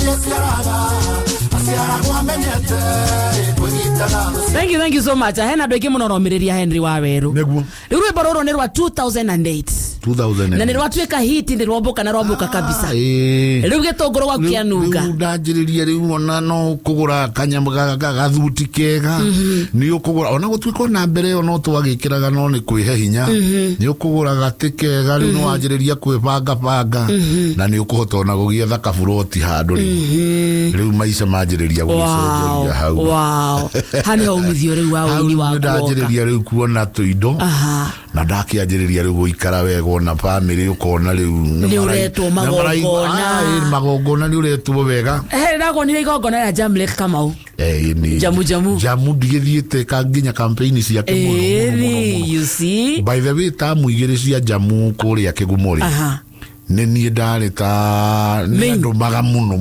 [SPEAKER 2] Thank you so much. Hena ndwiki muno romiriria Henry Waweru.
[SPEAKER 3] Neguo.
[SPEAKER 2] Rwimbo roro ni rwa 2008. Na ni rwatuika hit ni rwomboka na rwomboka kabisa. Riu gitongoro gwa kianuga.
[SPEAKER 3] Ndajiriria riu ona no kugura kanyamu gathuti kega. Ni ukugura ona gutwiko na mbere ona twagikiraga no ni kwihe hinya. Ni ukugura gati kega riu no wajiriria kwibanga banga. Na ni ukuhota ona gugietha kaburoti handu riu maisha majiriria gucenjeria hau.
[SPEAKER 2] Wow. Hani umithio riu wa uini wa kuoka.
[SPEAKER 3] Ndajiriria riu kuona tuindo. Na ndakianjiriria riu guikara wega na family ukona riu
[SPEAKER 2] ni uretwo
[SPEAKER 3] magongona ni uretwo wega
[SPEAKER 2] ndako ni igongona ya Jamlek Kamau
[SPEAKER 3] ni jamu ndigithiete kanginya campaign cia
[SPEAKER 2] kimuno you see
[SPEAKER 3] by the way tamuigire cia jamu kuria Kigumori nini ndari ta nendo maga muno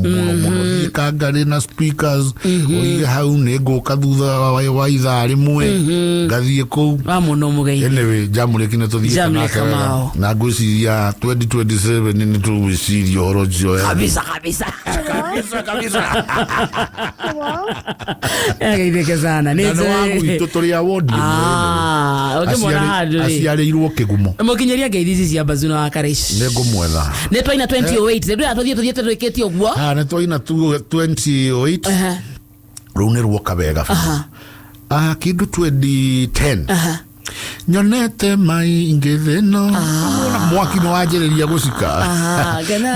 [SPEAKER 3] ikangari na speakers oige hau nego kathutha wa ithaa rimwe ngathie ku
[SPEAKER 2] muno mugei
[SPEAKER 3] anyway jamu kine tuthie na ngwiciria 2027 nini tuwiciria horojo
[SPEAKER 2] kabisa ngeitheke sana
[SPEAKER 3] neze wangu tutoria wodi
[SPEAKER 2] ukimona hadu
[SPEAKER 3] aciarirwo Kigumo
[SPEAKER 2] mukinyeria ngeithi cia bazuna wa Karish
[SPEAKER 3] nego mwetha
[SPEAKER 2] ne twaina 28 ndio tuthiete twiketi ogwo
[SPEAKER 3] ne twaina 28 riu ni rwoka wega kindu 2010 nyonete mai ingitheno mwaki no wajiriria gucika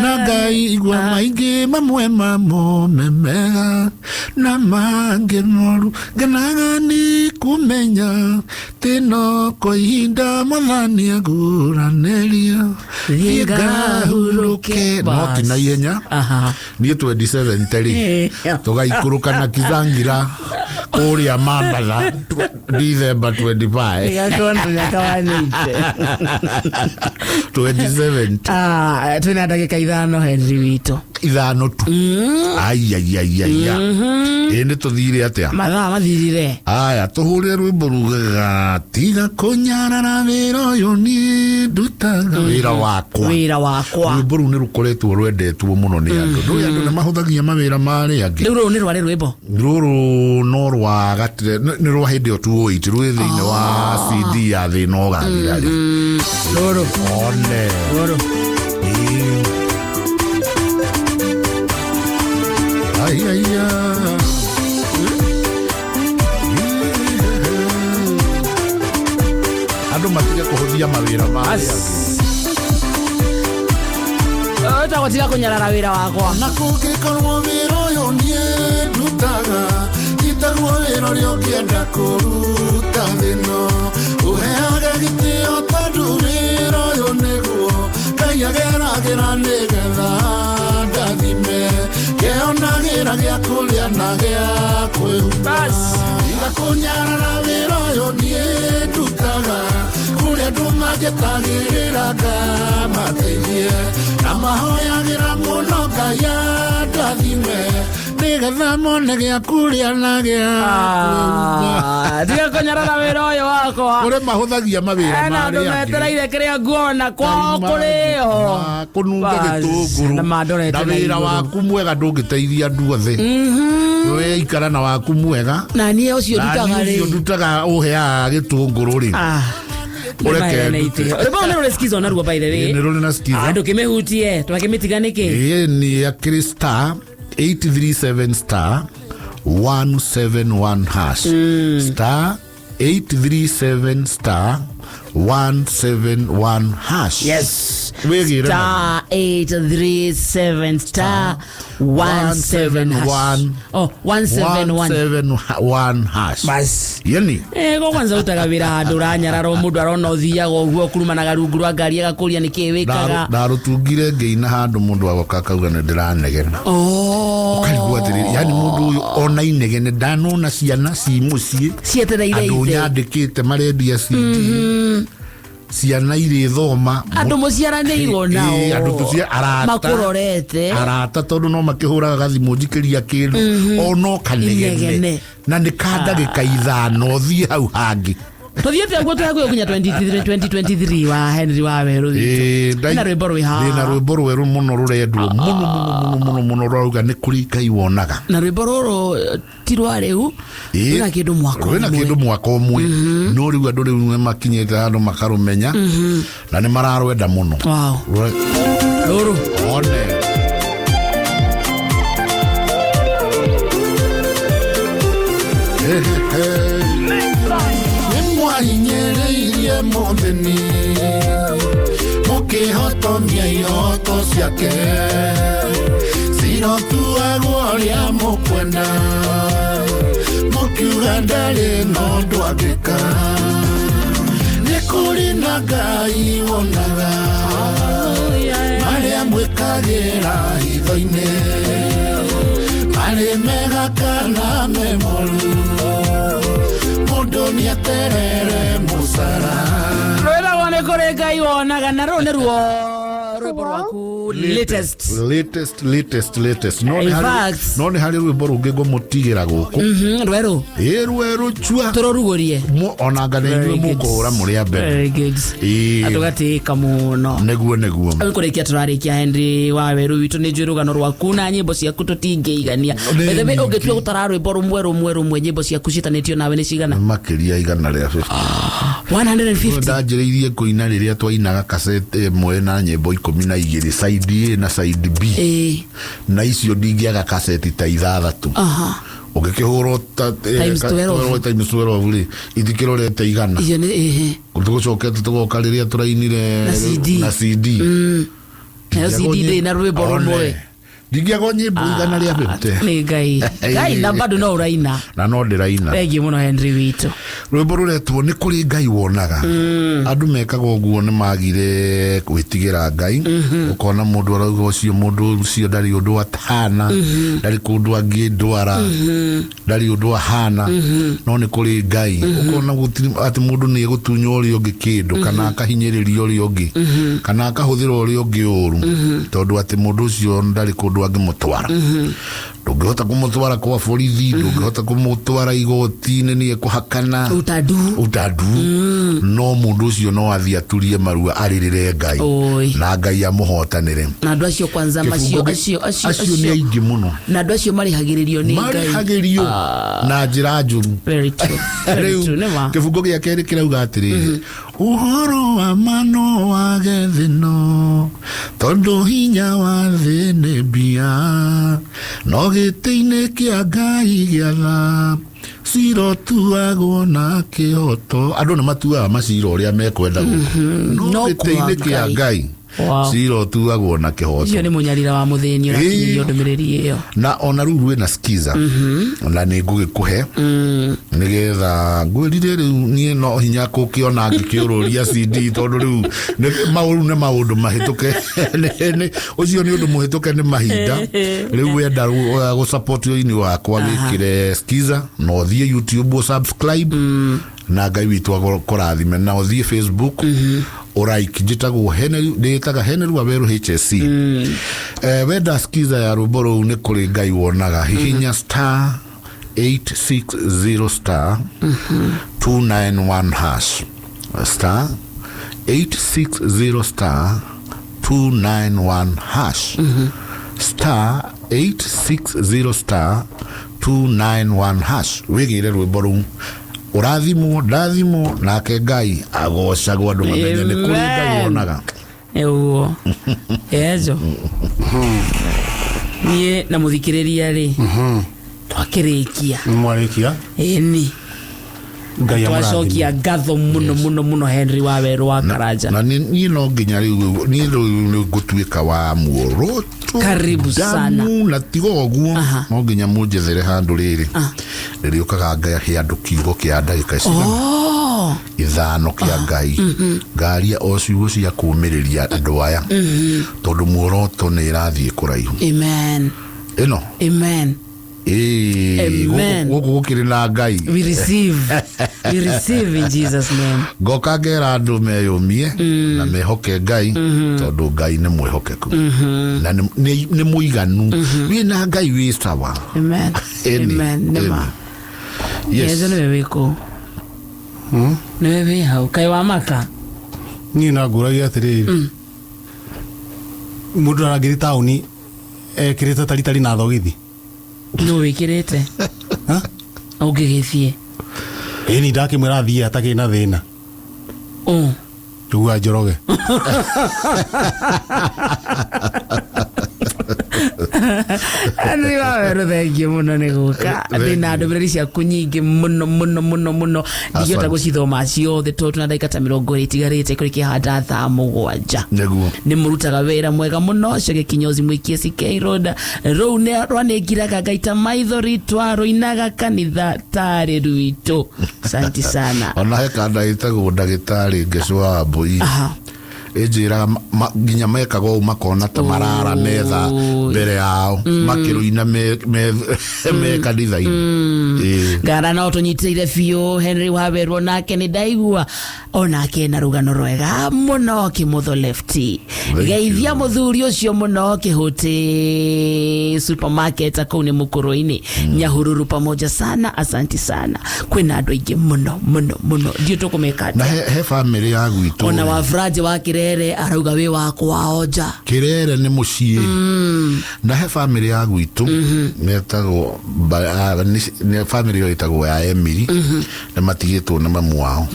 [SPEAKER 3] na Ngai igwa maingi mamwe mamo memega na mange moru nganaga ni kumenya tino koihinda mathani aguraneria igahuruke noti na ihenya ni 27 teri tugaikuruka na kizangira kuria Mambatha December 25 27
[SPEAKER 2] tuna dakika ithano Henry wito
[SPEAKER 3] ithano tu ende tuthire atia
[SPEAKER 2] mathaa mathirire
[SPEAKER 3] aya tuhurire rwimbo rugaga tiga kunyara na wira uyu ni ndutaga wira wakwa rwimbo ru ni rukoretwo rwendetwo muno ni andu ni mahuthagia mawira mari angi
[SPEAKER 2] riu ni rwari rwimbo
[SPEAKER 3] ruru no rwa gatire ni rwa hindi o 28 rwi thiine wa CD ya thino gathira ri
[SPEAKER 2] ruru
[SPEAKER 3] andu matige kuhuthia mawira mari
[SPEAKER 2] utagutiga kunyarara wira wakwa
[SPEAKER 3] na kungikorwo wira uyu nie ndutaga itagwo wira uria ungienda kuruta thino uheaga gitio tondu wira uyu niguo Ngai ageragira nigetha ndathime keonagira gia kuria na gia kwihumba iga kunyarara wira uyu nie ndutaga kuria andu mangetagiriraga mateithie na mahoyagira muno Ngai ndathime gathamo na gya kuria na gya
[SPEAKER 2] tiga kunyarara wira uyu wakwa
[SPEAKER 3] ure mahuthagia mawira
[SPEAKER 2] na ndo metereire kiria nguona kwao kurio
[SPEAKER 3] kununga gitunguru
[SPEAKER 2] na mandorete
[SPEAKER 3] na wira waku mwega ndungiteithia andu othe we ikara na waku mwega
[SPEAKER 2] na nie ucio
[SPEAKER 3] ndutaga uheaga gitunguru ri
[SPEAKER 2] Rä skiza ona ruo by the way.
[SPEAKER 3] Nä rå na skiza.
[SPEAKER 2] Ndå kä mä hutie twakä mä tiga nä kä
[SPEAKER 3] nä akä star 837 star 171 hash star 837 star 171 hash.
[SPEAKER 2] Yes. Star 837 star 171
[SPEAKER 3] 171 hash.
[SPEAKER 2] Bas.
[SPEAKER 3] Yani.
[SPEAKER 2] Go kwanza utaga wira handu ranyararo mundu arona uthiaga uguo kurumanaga rungu rwa ngari agakuria niki wikaga.
[SPEAKER 3] Ndarutungire ngeina handu mundu agoka kauga ni ndiranegena. Ukarigwa atiri yani mundu uyu ona inegene ndanona ciana ci mucii.
[SPEAKER 2] Cietereire
[SPEAKER 3] ithe. Andu nyandikite marendia CD. Ciana ire thoma
[SPEAKER 2] andu muciaranirwo nao
[SPEAKER 3] andu tucia arata
[SPEAKER 2] makurorete
[SPEAKER 3] arata tondu no makihuraga gathimu njikiria kindu ono kanegene na nikandagika ithano thie hau hangi
[SPEAKER 2] tuthiete aguo twaguo kunya 2023 wa Henry Waweru na rwimbo rwiha
[SPEAKER 3] na rwimbo rweru muno rurendwo muno rwauga ni kuri Ngai wonaga
[SPEAKER 2] na rwimbo ruru ti rwa riu na kindu mwaka umwe no riu andu riu makinyete handu makarumenya na ni mararwenda muno ruru one Inyereirie muthini mukihotomia ihoto ciake cirotuagwo ria mukwenda mukiuga ndari no ndwangika ni kuri na Ngai wonaga maria mwikagira hitho-ini mari mega kana memoru Doni aterere musara Rwela wane kore Ngai wonaga na rune ruo rwimbo rwaku latest no ni hari rwimbo rungi ngo mutigira guku rweru chua turorugurie
[SPEAKER 3] onanga ni nywe mukora muri ambere
[SPEAKER 2] very good atugatika muno
[SPEAKER 3] neguo
[SPEAKER 2] abikurikia turarikia Henry Waweru witu ni njui Rugano Rwaku na nyimbo ciaku tutingeigania bethe ungitua gutara rwimbo rumwe nyimbo ciaku citanitio nawe ni cigana
[SPEAKER 3] makiria igana ria
[SPEAKER 2] 150
[SPEAKER 3] ndanjiriirie kuina riria twainaga cassette imwe na nyimbo 12 side A na side B na icio ndingiaga cassette ta ithathatu ugikihurwo times 12 ri ithikirorete igana
[SPEAKER 2] iyo ni
[SPEAKER 3] tugucokete tugoka riria turainire na CD
[SPEAKER 2] na CD na rwimbo rumwe
[SPEAKER 3] Digiago nyimbo igana ria 50
[SPEAKER 2] ni Ngai na bado no uraina
[SPEAKER 3] na no ndiraina
[SPEAKER 2] thengi muno Henry witu
[SPEAKER 3] rwimbo ruretwo ni kuri Ngai wonaga andu mekaga uguo ni magire gwitigira Ngai ukona mundu arauga ucio ndari undu atana ndari kundu angi ndwara ndari undu ahana no ni kuri Ngai ukona gutiri ati mundu ni gutunywo uri ungi kindu kana akahinyiririo uri ungi kana akahuthira uri ungi uru tondu ati mundu ucio ndari kundu angi mutwara ndungihota kumutwara kwa borithi ndungihota kumutwara igoti-ini ni kuhakana utadu no mundu ucio no athie aturie marua aririre Ngai na Ngai amuhotanire
[SPEAKER 2] na andu acio kwanza acio
[SPEAKER 3] ni aingi muno
[SPEAKER 2] na andu acio marihagiririo ni Ngai
[SPEAKER 3] marihagirio na njira njuru
[SPEAKER 2] very true
[SPEAKER 3] kifungo gia keri kirauga atiri uhoro wa mano wa gethino tondu hinya wa thini mbia no giti-ini kia Ngai giatha ciro tuagwo na kihoto andu ni matuaga maciro uria mekwenda no giti-ini kia Ngai ciro tuagwo na kihoto
[SPEAKER 2] iyo ni munyarira wa muthini urakinyirio ndumiriri iyo
[SPEAKER 3] na ona riu rwina skiza na ni ngugikuhe nigetha ngwirire riu nie no hinya kukiona ngikiururia CD tondu riu ni maundu mahituke ucio ni undu muhituke ni mahinda riu wenda gu support ini wakwa wikire skiza no thie YouTube subscribe na Ngai witu akurathime na uthie Facebook oraiki njitagwo Henry Waweru HSC wenda skiza ya ruboro ne kuri ngai wonaga hihinya star 860 star 291 hash star 860 star 291 hash star 860 star 291 hash wigire rwiboro urathimo ndathimo nake ngai agocagwo andu mamenye ni kuri ngai wonaga
[SPEAKER 2] ewo ezo nie na muthikiriria ri twakirikia
[SPEAKER 1] mwarikia
[SPEAKER 2] eni ngai amurathima ngatho muno Henry Waweru wa Karaja
[SPEAKER 3] na ni no nginya riu ni gutuika wa muoroto
[SPEAKER 2] karibu sana
[SPEAKER 3] na tigo guo no nginya munjethere handu riri riri ukaga ngai andu kiugo kia ndagika ici ithano kia ngai ngaria ocio cia kumiriria andu aya tondu muoroto ni irathie kuraihu
[SPEAKER 2] amen
[SPEAKER 3] eno
[SPEAKER 2] amen
[SPEAKER 3] gukiri na ngai
[SPEAKER 2] we receive in Jesus name
[SPEAKER 3] goka ngera andu meyumie na mehoke ngai tondu ngai ni mwihokeku na ni muiganu wina ngai wi sawa
[SPEAKER 2] amen nema yes ne weko ne wewe hau kai wa maka
[SPEAKER 1] ni na nguragia atiriri mundu aragiri tauni ekirite taritari na thogithi
[SPEAKER 2] no wikirite
[SPEAKER 1] ha
[SPEAKER 2] ugigithie
[SPEAKER 1] ni ndakimwira athie ataki na thina tuwa njoroge
[SPEAKER 2] Henry Waweru thengi muno ni guka thina ndumĩrĩri ciaku nyingĩ muno ndigĩhota gũcithoma ciothe tondũ tuna ndagĩka ta 20 itigarĩte kũrĩkia handa 7 nĩ mũrutaga wĩra mwega mũno coge kinyozi mũikie CK Road rũu nĩ rwanĩ Ngiraga Ngaita Maithori twarũinaga kanitha tarĩ rwitũ asante sana
[SPEAKER 3] ona heka ndagĩtagwo ndagĩtarĩ ngecwa mbui ejira nginya mekaga makona ta marara metha mbere yao makiruina me kanitha-ini
[SPEAKER 2] ngara no tunyitire biũ Henry Waweru nake ni ndaigua onake na Rugano Rwega muno kimutho lefti geithia muthuri ucio muno kihuti supermarket akau ni mukuru-ini Nyahururu pamoja sana asante sana kwina andu aingi muno ndio tukumeka
[SPEAKER 3] na he family ya gwitu
[SPEAKER 2] ona wa Fraje wa Kirere arauga we wakwa oja
[SPEAKER 3] Kirere ni mucie na he family ya gwitu metagwo ni family yo itagwo ya Emily na matigitwo na mamu wao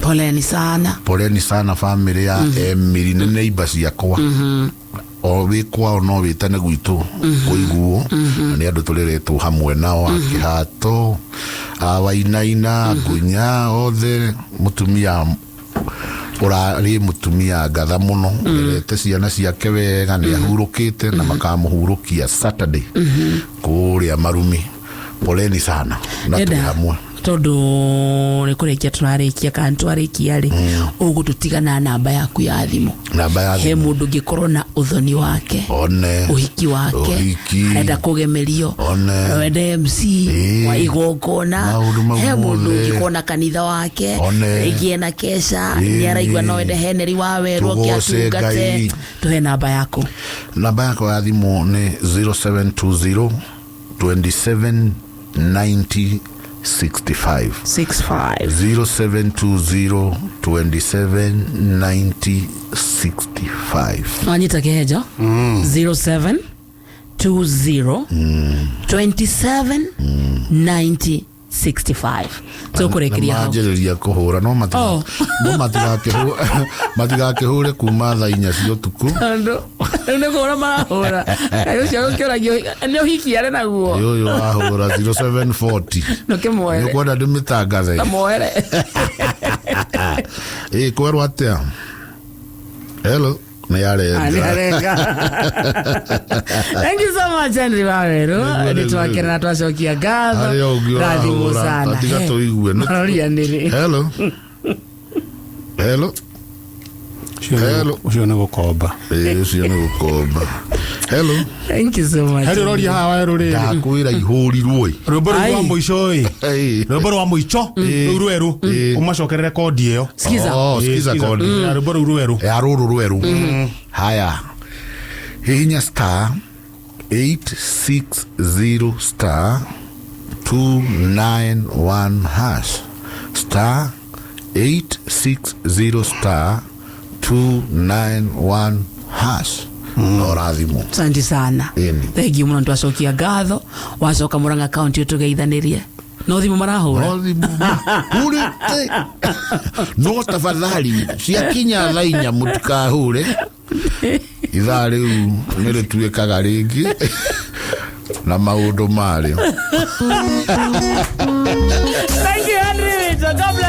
[SPEAKER 3] poleni sana family ya Emily ni neighbors yakwa o wikwa no witane gwitu kuiguo ni andu tuliretwo hamwe nao akihato awainaina gunya othe mutumia urari mutumia ngatha muno urete ciana ciake wega ni ahurukite na makamuhurukia Saturday kuria marumi poleni sana na tuhamwe
[SPEAKER 2] tondu ni kurikia turarikia kan twarikia ri ugututiga na namba yaku ya thimu he mundu ngikorwo na uthoni wake
[SPEAKER 3] one
[SPEAKER 2] uhiki wake enda kugemerio wende MC wa igongona he mundu ngikona kanitha wake igiena kesha ni araigwa no wende Henry Waweru akiatungate tuhe namba yako
[SPEAKER 3] ya thimu ni 0720 27 90 65 0720 27 90 65
[SPEAKER 2] Anita Kehenjo 0720 27 90 65 tukurekeria hau
[SPEAKER 3] majereria kuhura no matigake kuma thaa 4 cia utuku
[SPEAKER 2] ndo kuhura marahura ayo cia gukiragio ni uhiki are naguo
[SPEAKER 3] yo ahura 0740
[SPEAKER 2] no kemoere
[SPEAKER 3] ni kwenda ndimitangathe
[SPEAKER 2] moere
[SPEAKER 3] kwerwa atia hello
[SPEAKER 2] thank you so much Henry Waweru nitwakera na twacokia ngatho rathimu sana
[SPEAKER 3] hello
[SPEAKER 1] ucio ni gukomba
[SPEAKER 3] ucio ni gukomba Hello.
[SPEAKER 2] Thank you so much.
[SPEAKER 1] Hello rori hawa rori.
[SPEAKER 3] Ndakwira ihuri ruoi.
[SPEAKER 1] Rwimbo rwa muico ĩ. Rwimbo rwa muico rweru. Umacokerere kodi ĩyo.
[SPEAKER 2] Skiza.
[SPEAKER 3] Skiza kodi.
[SPEAKER 1] Rwimbo rweru.
[SPEAKER 3] Ya rweru. Haya. Hihinya star 860 star 291 hash. Star 860 star 291 hash. Norathimo.
[SPEAKER 2] Asante sana. Thank you muno twacokia ngatho wacoka Murang'a account tugeithanirie. No thimu marahura.
[SPEAKER 3] No thimu. Hure. No tafadhali ciakinya thainya mutikahure. Ithaa riu nire tuikaga ringi na maundu mario.
[SPEAKER 2] Thank you Henry. God bless.